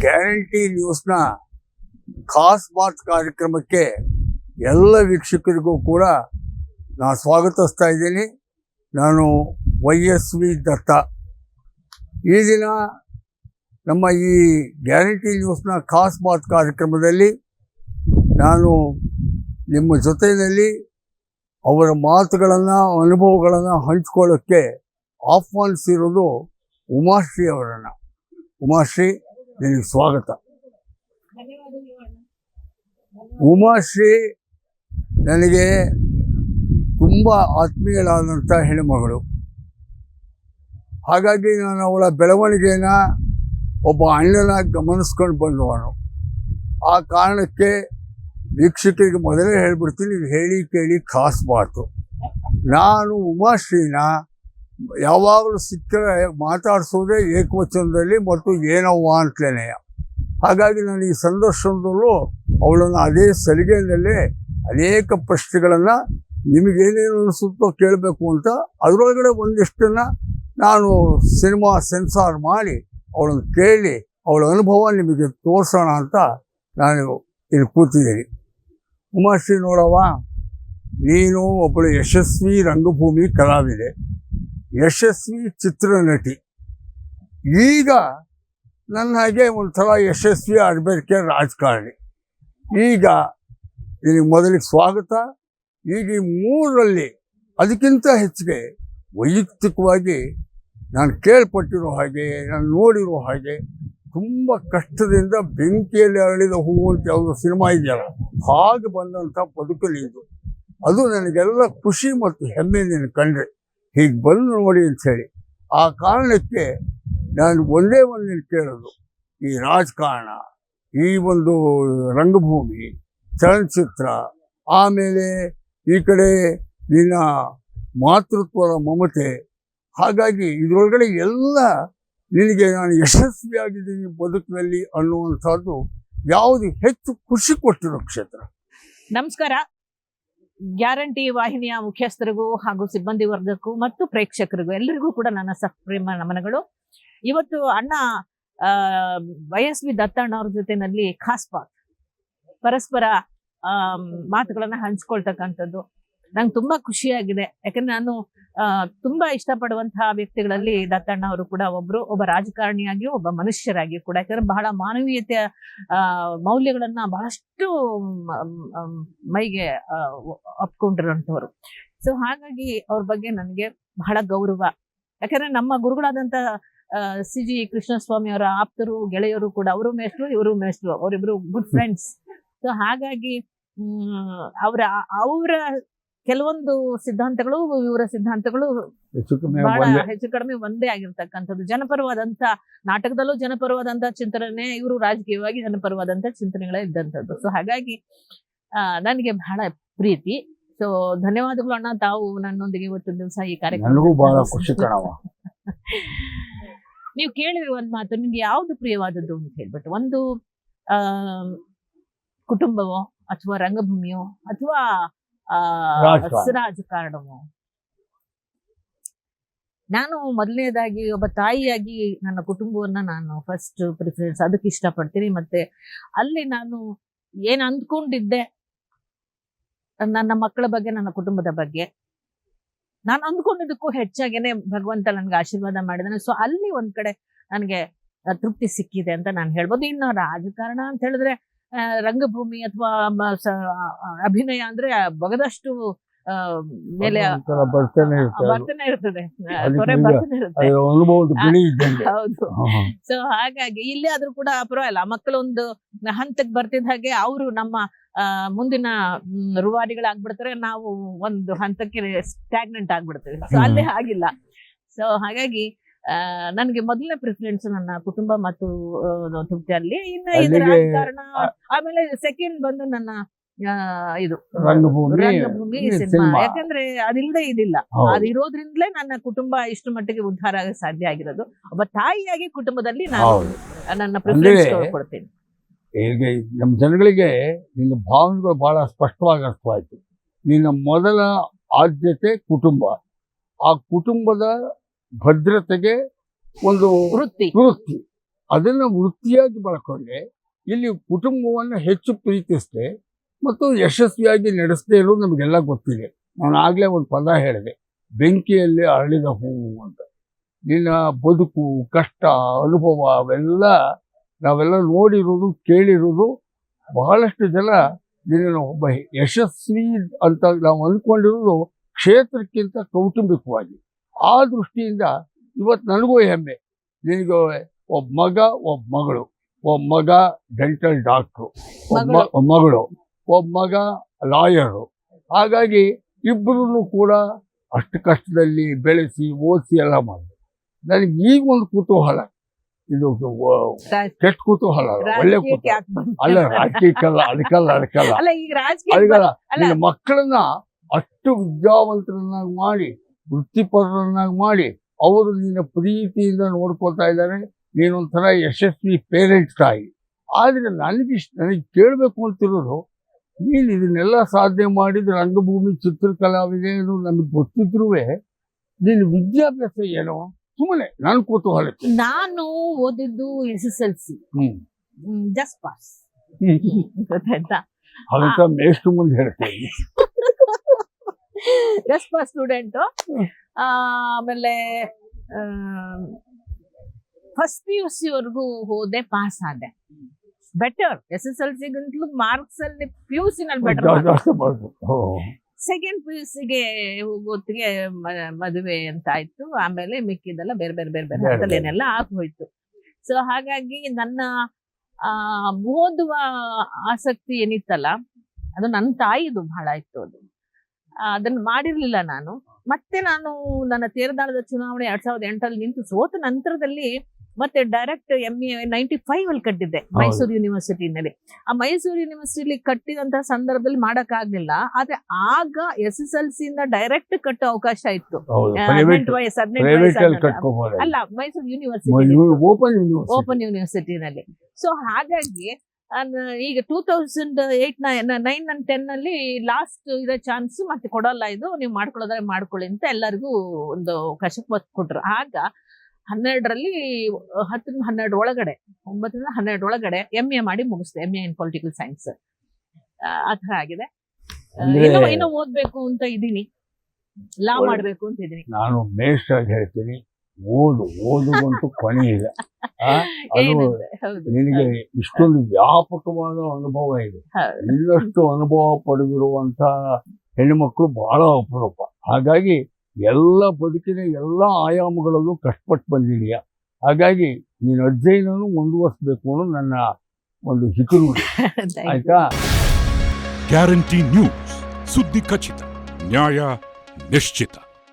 Guarantee ನ್ಯೂಸ್ನ ಖಾಸ್ ಬಾತ್ ಕಾರ್ಯಕ್ರಮಕ್ಕೆ ಎಲ್ಲ ವೀಕ್ಷಕರಿಗೂ ಕೂಡ ನಾನು ಸ್ವಾಗತಿಸ್ತಾ ಇದ್ದೀನಿ. ನಾನು YSV ದತ್ತ. ಈ ದಿನ ನಮ್ಮ ಈ ಗ್ಯಾರಂಟಿ ನ್ಯೂಸ್ನ ಖಾಸ್ ಬಾತ್ ಕಾರ್ಯಕ್ರಮದಲ್ಲಿ ನಾನು ನಿಮ್ಮ ಜೊತೆಯಲ್ಲಿ ಅವರ ಮಾತುಗಳನ್ನು ಅನುಭವಗಳನ್ನು ಹಂಚ್ಕೊಳ್ಳೋಕ್ಕೆ ಆಹ್ವಾನಿಸಿರೋದು ಉಮಾಶ್ರೀ ಅವರನ್ನು. ಉಮಾಶ್ರೀ, ನಿನಗೆ ಸ್ವಾಗತ. ಉಮಾಶ್ರೀ ನನಗೆ ತುಂಬ ಆತ್ಮೀಯರಾದಂಥ ಹೆಣ್ಣುಮಗಳು. ಹಾಗಾಗಿ ನಾನು ಅವಳ ಬೆಳವಣಿಗೆನ ಒಬ್ಬ ಅಣ್ಣನಾಗಿ ಗಮನಿಸ್ಕೊಂಡು ಬಂದವನು. ಆ ಕಾರಣಕ್ಕೆ ವೀಕ್ಷಕರಿಗೆ ಮೊದಲೇ ಹೇಳ್ಬಿಡ್ತೀನಿ, ಇದು ಹೇಳಿ ಕೇಳಿ ಖಾಸ್ ಬಾತು. ನಾನು ಉಮಾಶ್ರೀನ ಯಾವಾಗಲೂ ಸಿಕ್ಕರೆ ಮಾತಾಡಿಸೋದೇ ಏಕವಚನದಲ್ಲಿ ಮತ್ತು ಏನವ್ವ ಅಂತಲೇ. ಹಾಗಾಗಿ ನಾನು ಈ ಸಂದರ್ಶನದಲ್ಲೂ ಅವಳನ್ನು ಅದೇ ಸಲಿಗೆಯಲ್ಲೇ ಅನೇಕ ಪ್ರಶ್ನೆಗಳನ್ನು ನಿಮಗೇನೇನು ಅನಿಸುತ್ತೋ ಕೇಳಬೇಕು ಅಂತ, ಅದರೊಳಗಡೆ ಒಂದಿಷ್ಟನ್ನು ನಾನು ಸಿನಿಮಾ ಸೆನ್ಸಾರ್ ಮಾಡಿ ಅವಳನ್ನು ಕೇಳಿ ಅವಳ ಅನುಭವ ನಿಮಗೆ ತೋರಿಸೋಣ ಅಂತ ನಾನು ಇಲ್ಲಿ ಕೂತಿದ್ದೀನಿ. ಉಮಾಶ್ರೀ, ನೋಡವ್ವ, ನೀನು ಒಬ್ಬಳು ಯಶಸ್ವಿ ರಂಗಭೂಮಿ ಕಲಾವಿದೆ, ಯಶಸ್ವಿ ಚಿತ್ರನಟಿ. ಈಗ ನನ್ನ ಹಾಗೆ ಒಂಥರ ಯಶಸ್ವಿ ಆಗಬೇಕೆ ರಾಜಕಾರಣಿ. ಈಗ ನಿನಗೆ ಮೊದಲಿಗೆ ಸ್ವಾಗತ. ಈಗ ಈ ಮೂರರಲ್ಲಿ ಅದಕ್ಕಿಂತ ಹೆಚ್ಚಿಗೆ ವೈಯಕ್ತಿಕವಾಗಿ ನಾನು ಕೇಳ್ಪಟ್ಟಿರೋ ಹಾಗೆ, ನಾನು ನೋಡಿರೋ ಹಾಗೆ, ತುಂಬ ಕಷ್ಟದಿಂದ ಬೆಂಕಿಯಲ್ಲಿ ಅರಳಿದ ಹೂವು ಅಂತ ಯಾವುದೋ ಸಿನಿಮಾ ಇದೆಯಲ್ಲ, ಹಾಗೆ ಬಂದಂಥ ಬದುಕಲಿ ಇದು. ಅದು ನನಗೆಲ್ಲ ಖುಷಿ ಮತ್ತು ಹೆಮ್ಮೆ ನೀನು ಕಂಡ್ರೆ ಹೀಗೆ ಬಂದು ನೋಡಿ ಅಂಥೇಳಿ. ಆ ಕಾರಣಕ್ಕೆ ನಾನು ಒಂದೇ ಒಂದು ಕೇಳೋದು, ಈ ರಾಜಕಾರಣ, ಈ ಒಂದು ರಂಗಭೂಮಿ, ಚಲನಚಿತ್ರ, ಆಮೇಲೆ ಈ ಕಡೆ ನಿನ್ನ ಮಾತೃತ್ವದ ಮಮತೆ, ಹಾಗಾಗಿ ಇದರೊಳಗಡೆ ಎಲ್ಲ ನಿನಗೆ ನಾನು ಯಶಸ್ವಿಯಾಗಿದ್ದೀನಿ ಬದುಕಿನಲ್ಲಿ ಅನ್ನುವಂಥದ್ದು ಯಾವುದು ಹೆಚ್ಚು ಖುಷಿ ಕೊಟ್ಟಿರೋ ಕ್ಷೇತ್ರ? ನಮಸ್ಕಾರ. ಗ್ಯಾರಂಟಿ ವಾಹಿನಿಯ ಮುಖ್ಯಸ್ಥರಿಗೂ ಹಾಗೂ ಸಿಬ್ಬಂದಿ ವರ್ಗಕ್ಕೂ ಮತ್ತು ಪ್ರೇಕ್ಷಕರಿಗೂ ಎಲ್ಲರಿಗೂ ಕೂಡ ನನ್ನ ಸಪ್ರೇಮ ನಮನಗಳು. ಇವತ್ತು ಅಣ್ಣ YSV ದತ್ತಣ್ಣವ್ರ ಜೊತೆನಲ್ಲಿ ಖಾಸ್ ಬಾತ್, ಪರಸ್ಪರ ಮಾತುಗಳನ್ನ ಹಂಚ್ಕೊಳ್ತಕ್ಕಂಥದ್ದು ನಂಗೆ ತುಂಬಾ ಖುಷಿಯಾಗಿದೆ. ಯಾಕಂದ್ರೆ ನಾನು ತುಂಬಾ ಇಷ್ಟಪಡುವಂತಹ ವ್ಯಕ್ತಿಗಳಲ್ಲಿ ದತ್ತಣ್ಣ ಅವರು ಕೂಡ ಒಬ್ಬ ರಾಜಕಾರಣಿಯಾಗಿಯೂ ಒಬ್ಬ ಮನುಷ್ಯರಾಗಿಯೂ ಕೂಡ. ಯಾಕಂದ್ರೆ ಬಹಳ ಮಾನವೀಯತೆಯ ಮೌಲ್ಯಗಳನ್ನ ಬಹಳಷ್ಟು ಮೈಗೆ ಒಪ್ಕೊಂಡಿರೋಂಥವ್ರು. ಸೊ ಹಾಗಾಗಿ ಅವ್ರ ಬಗ್ಗೆ ನನಗೆ ಬಹಳ ಗೌರವ. ಯಾಕಂದ್ರೆ ನಮ್ಮ ಗುರುಗಳಾದಂಥ CG ಕೃಷ್ಣಸ್ವಾಮಿ ಅವರ ಆಪ್ತರು, ಗೆಳೆಯರು ಕೂಡ. ಅವರು ಮೇಷ್ಟ್ರು, ಇವರು ಮೇಷ್ಟ್ರು, ಅವರಿಬ್ರು ಗುಡ್ ಫ್ರೆಂಡ್ಸ್. ಸೊ ಹಾಗಾಗಿ ಅವರ ಕೆಲವೊಂದು ಸಿದ್ಧಾಂತಗಳು, ಇವರ ಸಿದ್ಧಾಂತಗಳು ಬಹಳ ಹೆಚ್ಚು ಕಡಿಮೆ ಒಂದೇ ಆಗಿರ್ತಕ್ಕಂಥದ್ದು. ಜನಪರವಾದಂತ ನಾಟಕದಲ್ಲೂ ಜನಪರವಾದಂತ ಚಿಂತನೆ, ಇವರು ರಾಜಕೀಯವಾಗಿ ಜನಪರವಾದಂತ ಚಿಂತನೆಗಳೇ ಇದ್ದಂಥದ್ದು. ಸೊ ಹಾಗಾಗಿ ನನಗೆ ಬಹಳ ಪ್ರೀತಿ. ಸೊ ಧನ್ಯವಾದಗಳು ಅಣ್ಣ, ತಾವು ನನ್ನೊಂದಿಗೆ ಇವತ್ತು ದಿವಸ ಈ ಕಾರ್ಯಕ್ರಮ. ನೀವು ಕೇಳಿರುವ ಒಂದು ಮಾತು, ನಿಮ್ಗೆ ಯಾವ್ದು ಪ್ರಿಯವಾದದ್ದು ಅಂತ ಹೇಳ್ಬಿಟ್ಟು. ಒಂದು ಕುಟುಂಬವೋ ಅಥವಾ ರಂಗಭೂಮಿಯೋ ಅಥವಾ ರಾಜಕಾರಣವೋ? ನಾನು ಮೊದಲನೇದಾಗಿ ಒಬ್ಬ ತಾಯಿಯಾಗಿ ನನ್ನ ಕುಟುಂಬವನ್ನ ನಾನು ಫಸ್ಟ್ ಪ್ರಿಫರೆನ್ಸ್ ಅದಕ್ಕೆ ಇಷ್ಟಪಡ್ತೀನಿ. ಮತ್ತೆ ಅಲ್ಲಿ ನಾನು ಏನ್ ಅಂದ್ಕೊಂಡಿದ್ದೆ ನನ್ನ ಮಕ್ಕಳ ಬಗ್ಗೆ, ನನ್ನ ಕುಟುಂಬದ ಬಗ್ಗೆ, ನಾನು ಅಂದ್ಕೊಂಡಿದ್ದಕ್ಕೂ ಹೆಚ್ಚಾಗೇನೆ ಭಗವಂತ ನನ್ಗೆ ಆಶೀರ್ವಾದ ಮಾಡಿದಾನೆ. ಸೊ ಅಲ್ಲಿ ಒಂದ್ ಕಡೆ ನನಗೆ ತೃಪ್ತಿ ಸಿಕ್ಕಿದೆ ಅಂತ ನಾನು ಹೇಳ್ಬೋದು. ಇನ್ನು ರಾಜಕಾರಣ ಅಂತ ಹೇಳಿದ್ರೆ ರಂಗಭೂಮಿ ಅಥವಾ ಅಭಿನಯ ಅಂದ್ರೆ ಬಗದಷ್ಟು ಮೇಲೆ ಬರ್ತಾನೆ ಇರ್ತದೆ, ಹೌದು. ಸೊ ಹಾಗಾಗಿ ಇಲ್ಲಿ ಆದ್ರೂ ಕೂಡ ಪರವಾಗಿಲ್ಲ, ಮಕ್ಕಳು ಒಂದು ಹಂತಕ್ಕೆ ಬರ್ತಿದ್ದ ಹಾಗೆ ಅವರು ನಮ್ಮ ಮುಂದಿನ ರೂವಾರಿಗಳಾಗ್ಬಿಡ್ತಾರೆ, ನಾವು ಒಂದು ಹಂತಕ್ಕೆ ಸ್ಟ್ಯಾಗ್ನೆಂಟ್ ಆಗ್ಬಿಡ್ತೀವಿ. ಸೊ ಅಲ್ಲಿ ಆಗಿಲ್ಲ. ಸೊ ಹಾಗಾಗಿ ನನ್ಗೆ ಮೊದಲನೇ ಪ್ರಿಫರೆನ್ಸ್ ನನ್ನ ಕುಟುಂಬ ಮತ್ತು ತೃಪ್ತಿಯಲ್ಲಿ. ಇನ್ನು ಇದು ರಾಜಕಾರಣ, ಆಮೇಲೆ ಸೆಕೆಂಡ್ ಬಂದು ನನ್ನ ಇದು ರಂಗಭೂಮಿ ಸಿನಿಮಾ. ಯಾಕಂದ್ರೆ ಅದಿಲ್ಲದೆ ಇದಿಲ್ಲ, ಅದಿರೋದ್ರಿಂದಲೇ ನನ್ನ ಕುಟುಂಬ ಇಷ್ಟು ಮಟ್ಟಿಗೆ ಉದ್ಧಾರ ಆಗಕ್ಕೆ ಸಾಧ್ಯ ಆಗಿರೋದು. ಒಬ್ಬ ತಾಯಿಯಾಗಿ ಕುಟುಂಬದಲ್ಲಿ ನಾನು ನನ್ನ ಪ್ರಿಫರೆನ್ಸ್ ಕೊಡ್ತೀನಿ. ಈಗ ನಮ್ಮ ಜನಗಳಿಗೆ ನಿನ್ನ ಭಾವನೆಗಳು ಬಹಳ ಸ್ಪಷ್ಟವಾಗಿ ಅರ್ಥವಾಯ್ತು. ನಿನ್ನ ಮೊದಲ ಆದ್ಯತೆ ಕುಟುಂಬ, ಆ ಕುಟುಂಬದ ಭದ್ರತೆಗೆ ಒಂದು ವೃತ್ತಿ, ಅದನ್ನು ವೃತ್ತಿಯಾಗಿ ಬಳಕೊಂಡೆ ಇಲ್ಲಿ ಕುಟುಂಬವನ್ನು ಹೆಚ್ಚು ಪ್ರೀತಿಸಿದೆ ಮತ್ತು ಯಶಸ್ವಿಯಾಗಿ ನಡೆಸದೇ ಇರೋದು ನಮಗೆಲ್ಲ ಗೊತ್ತಿದೆ. ನಾನು ಆಗಲೇ ಒಂದು ಪದ ಹೇಳಿದೆ, ಬೆಂಕಿಯಲ್ಲಿ ಅರಳಿದ ಹೂವು ಅಂತ. ನಿನ್ನ ಬದುಕು, ಕಷ್ಟ, ಅನುಭವ ನಾವೆಲ್ಲ ನೋಡಿರೋದು, ಕೇಳಿರೋದು. ಬಹಳಷ್ಟು ಜನ ನಿನ್ನ ಒಬ್ಬ ಯಶಸ್ವಿ ಅಂತ ನಾವು ಅಂದ್ಕೊಂಡಿರೋದು ಕ್ಷೇತ್ರಕ್ಕಿಂತ ಕೌಟುಂಬಿಕವಾಗಿ. ಆ ದೃಷ್ಟಿಯಿಂದ ಇವತ್ತು ನನಗೂ ಹೆಮ್ಮೆ. ನಿನಗೆ ಒಬ್ಬ ಮಗ, ಒಬ್ಬ ಮಗಳು. ಒಬ್ಬ ಮಗ ಡೆಂಟಲ್ ಡಾಕ್ಟ್ರು, ಮಗಳು, ಒಬ್ಬ ಮಗ ಲಾಯರು. ಹಾಗಾಗಿ ಇಬ್ಬರೂ ಕೂಡ ಅಷ್ಟು ಕಷ್ಟದಲ್ಲಿ ಬೆಳೆಸಿ ಓದಿಸಿ ಎಲ್ಲ ಮಾಡಿದೆ. ನನಗೆ ಈಗ ಒಂದು ಕುತೂಹಲ, ಇದು ಕೆಟ್ಟ ಕುತೂಹಲ ಅಲ್ಲ, ಒಳ್ಳೆ ಕುತೂಹಲ ಅಲ್ಲ, ರಾಜಕೀಯಕ್ಕಲ್ಲ, ಅದಕ್ಕಲ್ಲ. ನಿನ್ನ ಮಕ್ಕಳನ್ನ ಅಷ್ಟು ವಿದ್ಯಾವಂತರನ್ನಾಗಿ ಮಾಡಿ, ವೃತ್ತಿಪರರನ್ನಾಗಿ ಮಾಡಿ, ಅವರು ನಿನ್ನ ಪ್ರೀತಿಯಿಂದ ನೋಡ್ಕೊಳ್ತಾ ಇದ್ದಾರೆ. ನೀನೊಂಥರ ಯಶಸ್ವಿ ಪೇರೆಂಟ್ ತಾಯಿ. ಆದರೆ ನನಗೆ ಕೇಳಬೇಕು ಅಂತಿರೋದು, ನೀನು ಇದನ್ನೆಲ್ಲ ಸಾಧನೆ ಮಾಡಿದ ರಂಗಭೂಮಿ ಚಿತ್ರಕಲಾವಿದೆ ಅನ್ನೋದು ನಮಗೆ ಗೊತ್ತಿದ್ರೂ ನಿನ್ನ ವಿದ್ಯಾಭ್ಯಾಸ ಏನೋ ಸುಮ್ಮನೆ ನನ್ನ ಕುತೂಹಲಕ್ಕೆ. ನಾನು ಓದಿದ್ದು SSLC, ಜಸ್ಟ್ ಪಾಸ್. ಗೊತ್ತಾಯ್ತಾ? ಹಾಗಂತ ಮೇಷ್ಟು ಮುಂದೆ ಹೇಳ್ತೇನೆ, ಜಸ್ಟ್ ಪಾಸ್ ಸ್ಟೂಡೆಂಟು. ಆಮೇಲೆ ಫಸ್ಟ್ PUC ವರೆಗೂ ಹೋದೆ, ಪಾಸ್ ಆದೆ. ಬೆಟರ್ SSLC-ಗಿಂತಲೂ ಮಾರ್ಕ್ಸ್ ಅಲ್ಲಿ PUC ನಲ್ಲಿ ಬೆಟರ್. ಸೆಕೆಂಡ್ PUC-ಗೆ ಹೋಗೋತ್ತಿಗೆ ಮದುವೆ ಅಂತ ಆಯ್ತು. ಆಮೇಲೆ ಮಿಕ್ಕಿದೆಲ್ಲ ಬೇರೆ ಬೇರೆ ಬೇರೆ ಬೇರೆ ಹಂತಲೇನೆಲ್ಲ ಆಗೋಯ್ತು. ಸೊ ಹಾಗಾಗಿ ನನ್ನ ಓದುವ ಆಸಕ್ತಿ ಏನಿತ್ತಲ್ಲ, ಅದು ನನ್ನ ತಾಯಿದು ಬಹಳ ಇತ್ತು. ಅದನ್ನು ಮಾಡಿರ್ಲಿಲ್ಲ ನಾನು. ಮತ್ತೆ ನಾನು ನನ್ನ ತೇರದಾಳದ ಚುನಾವಣೆ 2008 ನಿಂತು ಸೋತ ನಂತರದಲ್ಲಿ ಮತ್ತೆ ಡೈರೆಕ್ಟ್ MA 95 ಅಲ್ಲಿ ಕಟ್ಟಿದ್ದೆ ಮೈಸೂರು ಯೂನಿವರ್ಸಿಟಿನಲ್ಲಿ. ಆ ಮೈಸೂರು ಯೂನಿವರ್ಸಿಟಿಲಿ ಕಟ್ಟಿದಂತಹ ಸಂದರ್ಭದಲ್ಲಿ ಮಾಡಕ್ಕಾಗ್ಲಿಲ್ಲ. ಆದ್ರೆ ಆಗ SSLC ಇಂದ ಡೈರೆಕ್ಟ್ ಕಟ್ಟೋ ಅವಕಾಶ ಇತ್ತು. 18 ವಯಸ್ಸು ಅಲ್ಲ, ಮೈಸೂರು ಯೂನಿವರ್ಸಿಟಿ ಓಪನ್ ಯೂನಿವರ್ಸಿಟಿನಲ್ಲಿ. ಸೊ ಹಾಗಾಗಿ ಈಗ 2008, 9 and 10 ಅಲ್ಲಿ ಲಾಸ್ಟ್ ಇರೋ ಚಾನ್ಸ್ ಮತ್ತೆ ಕೊಡಲ್ಲ, ಇದು ನೀವು ಮಾಡ್ಕೊಳ್ಳೋದ್ರೆ ಮಾಡ್ಕೊಳ್ಳಿ ಅಂತ ಎಲ್ಲರಿಗೂ ಒಂದು ಅವಕಾಶ ಕೊಟ್ರು. ಆಗ 12ರಲ್ಲಿ 10-12 ಒಳಗಡೆ 9-12 ಒಳಗಡೆ MA ಮಾಡಿ ಮುಗಿಸ್ದೆ, MA ಇನ್ ಪೊಲಿಟಿಕಲ್ ಸೈನ್ಸ್. ಆ ಥರ ಆಗಿದೆ. ಇನ್ನೂ ಓದ್ಬೇಕು ಅಂತ ಇದ್ದೀನಿ, ಲಾ ಮಾಡ್ಬೇಕು ಅಂತ ಇದ್ದೀನಿ. ನಾನು ಮೇಷ್ಟ್ರಾಗಿ ಹೇಳ್ತೀನಿ, ಓದುವಂತೂ ಕೊನೆ ಇಲ್ಲ. ನಿನಗೆ ಇಷ್ಟೊಂದು ವ್ಯಾಪಕವಾದ ಅನುಭವ ಇದೆ. ಇನ್ನಷ್ಟು ಅನುಭವ ಪಡೆದಿರುವಂತ ಹೆಣ್ಣುಮಕ್ಕಳು ಬಹಳ ಅಪರೂಪ. ಹಾಗಾಗಿ ಎಲ್ಲ ಬದುಕಿನ ಎಲ್ಲ ಆಯಾಮಗಳಲ್ಲೂ ಕಷ್ಟಪಟ್ಟು ಬಂದಿದೆಯಾ. ಹಾಗಾಗಿ ನೀನು ಅಧ್ಯಯನನೂ ಮುಂದುವರಿಸಬೇಕು ಅನ್ನೋ ನನ್ನ ಒಂದು ಹಿತನುಡಿ. ಆಯ್ತಾ? ಗ್ಯಾರಂಟಿ ನ್ಯೂಸ್, ಸುದ್ದಿ ಖಚಿತ, ನ್ಯಾಯ ನಿಶ್ಚಿತ.